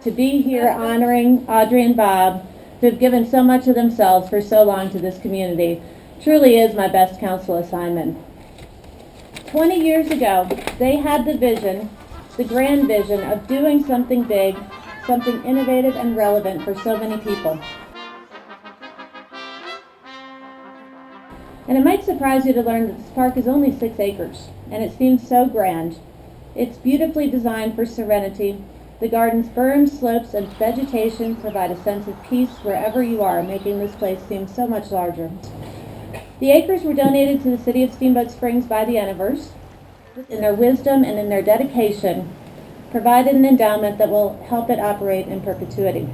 to be here honoring Audrey and Bob, who have given so much of themselves for so long to this community, truly is my best council assignment. 20 years ago, they had the vision, the grand vision of doing something big, something innovative and relevant for so many people. And it might surprise you to learn that this park is only 6 acres, and it seems so grand. It's beautifully designed for serenity. The garden's berms, slopes, and vegetation provide a sense of peace wherever you are, making this place seem so much larger. The acres were donated to the City of Steamboat Springs by the Enivers. In their wisdom and in their dedication, provided an endowment that will help it operate in perpetuity.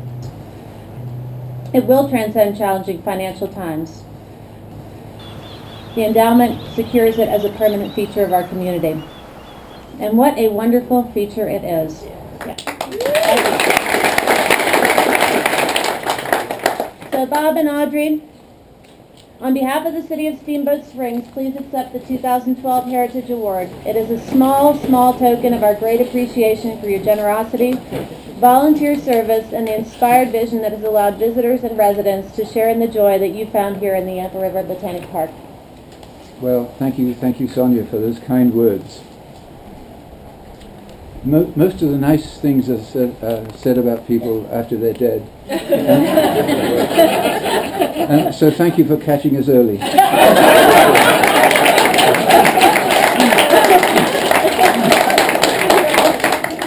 It will transcend challenging financial times. The endowment secures it as a permanent feature of our community. And what a wonderful feature it is. Yeah. So Bob and Audrey, on behalf of the City of Steamboat Springs, please accept the 2012 Heritage Award. It is a small token of our great appreciation for your generosity, volunteer service, and the inspired vision that has allowed visitors and residents to share in the joy that you found here in the Yampa River Botanic Park. Well, thank you, Sonia, for those kind words. Most of the nice things are said about people after they're dead. And so thank you for catching us early.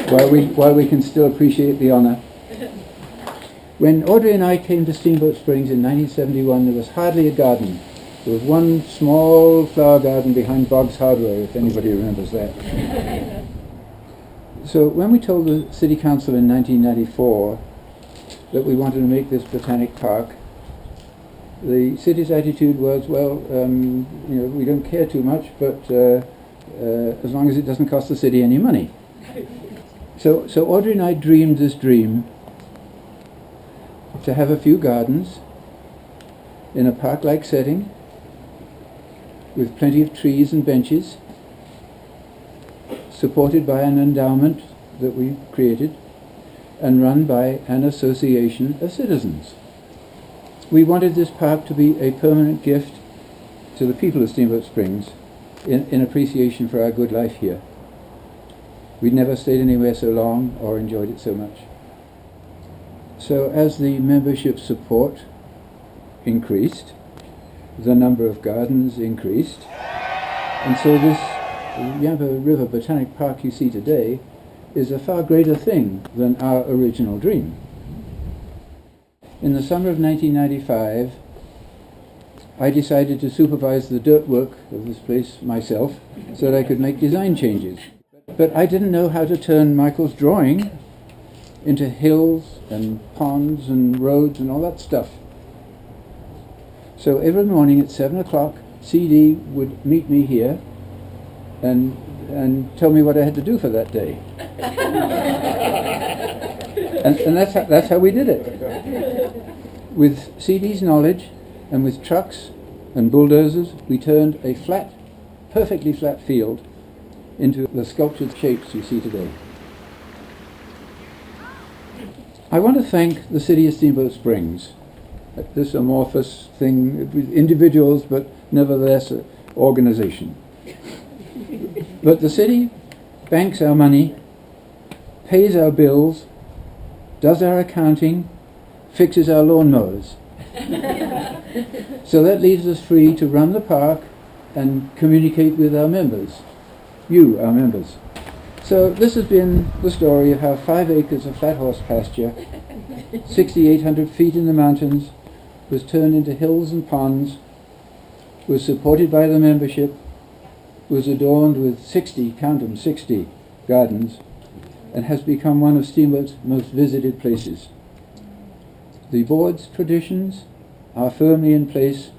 while we can still appreciate the honor. When Audrey and I came to Steamboat Springs in 1971, there was hardly a garden. There was one small flower garden behind Boggs Hardware, if anybody remembers that. So when we told the City Council in 1994 that we wanted to make this botanic park, the city's attitude was, well, we don't care too much, but as long as it doesn't cost the city any money. So Audrey and I dreamed this dream to have a few gardens in a park-like setting with plenty of trees and benches, supported by an endowment that we created and run by an association of citizens. We wanted this park to be a permanent gift to the people of Steamboat Springs in appreciation for our good life here. We'd never stayed anywhere so long or enjoyed it so much. So as the membership support increased, the number of gardens increased, and so this Yampa River Botanic Park you see today is a far greater thing than our original dream. In the summer of 1995, I decided to supervise the dirt work of this place myself so that I could make design changes. But I didn't know how to turn Michael's drawing into hills and ponds and roads and all that stuff. So every morning at 7 o'clock, CD would meet me here and tell me what I had to do for that day. and that's how we did it. With CD's knowledge and with trucks and bulldozers, we turned a perfectly flat field into the sculptured shapes you see today. I want to thank the City of Steamboat Springs, this amorphous thing with individuals but nevertheless an organization. But the city banks our money, pays our bills, does our accounting, fixes our lawnmowers. So that leaves us free to run the park and communicate with our members. You, our members. So this has been the story of how 5 acres of flat horse pasture, 6,800 feet in the mountains, was turned into hills and ponds, was supported by the membership, was adorned with 60 gardens, and has become one of Steamboat's most visited places. The board's traditions are firmly in place,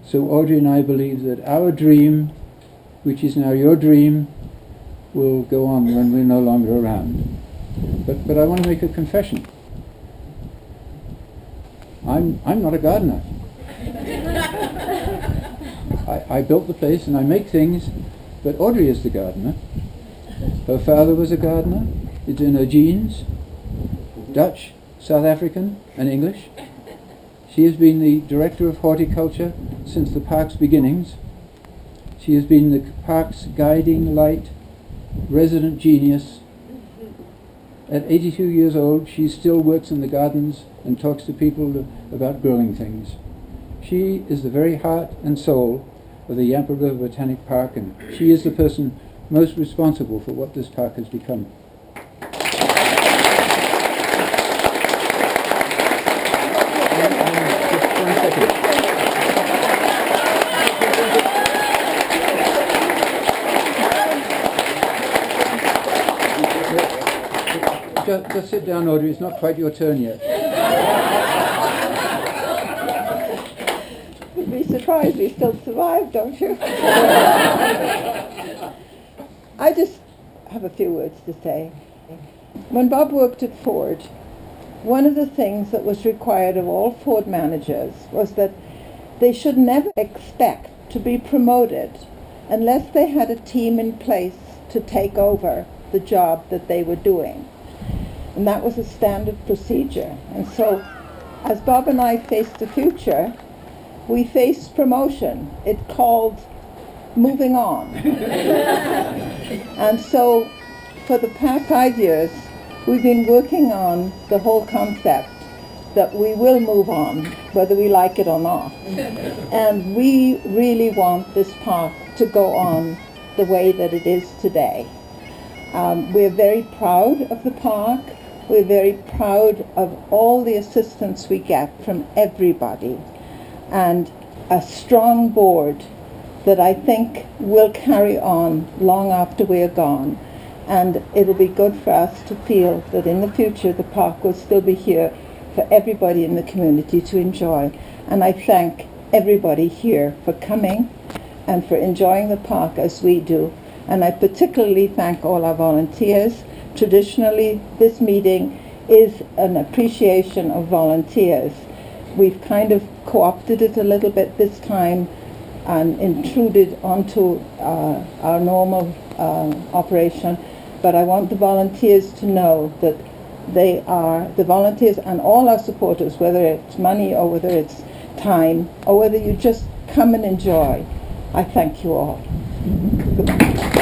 so Audrey and I believe that our dream, which is now your dream, will go on when we're no longer around. But I want to make a confession. I'm not a gardener. I built the place and I make things, but Audrey is the gardener. Her father was a gardener. It's in her genes. Dutch, South African and English. She has been the Director of Horticulture since the park's beginnings. She has been the park's guiding light, resident genius. At 82 years old, she still works in the gardens and talks to people about growing things. She is the very heart and soul of the Yampa River Botanic Park, and she is the person most responsible for what this park has become. Just 1 second. Just sit down, Audrey. It's not quite your turn yet. You'd be surprised we still survive, don't you? I just have a few words to say. When Bob worked at Ford, one of the things that was required of all Ford managers was that they should never expect to be promoted unless they had a team in place to take over the job that they were doing. And that was a standard procedure. And so, as Bob and I faced the future, we faced promotion. It called moving on. And so, for the past 5 years, we've been working on the whole concept that we will move on, whether we like it or not. And we really want this park to go on the way that it is today. We're very proud of the park. We're very proud of all the assistance we get from everybody, and a strong board that I think will carry on long after we're gone. And it'll be good for us to feel that in the future the park will still be here for everybody in the community to enjoy. And I thank everybody here for coming and for enjoying the park as we do. And I particularly thank all our volunteers. Traditionally, this meeting is an appreciation of volunteers. We've kind of co-opted it a little bit this time and intruded onto our normal operation. But I want the volunteers to know that they are, the volunteers and all our supporters, whether it's money or whether it's time or whether you just come and enjoy, I thank you all. Goodbye.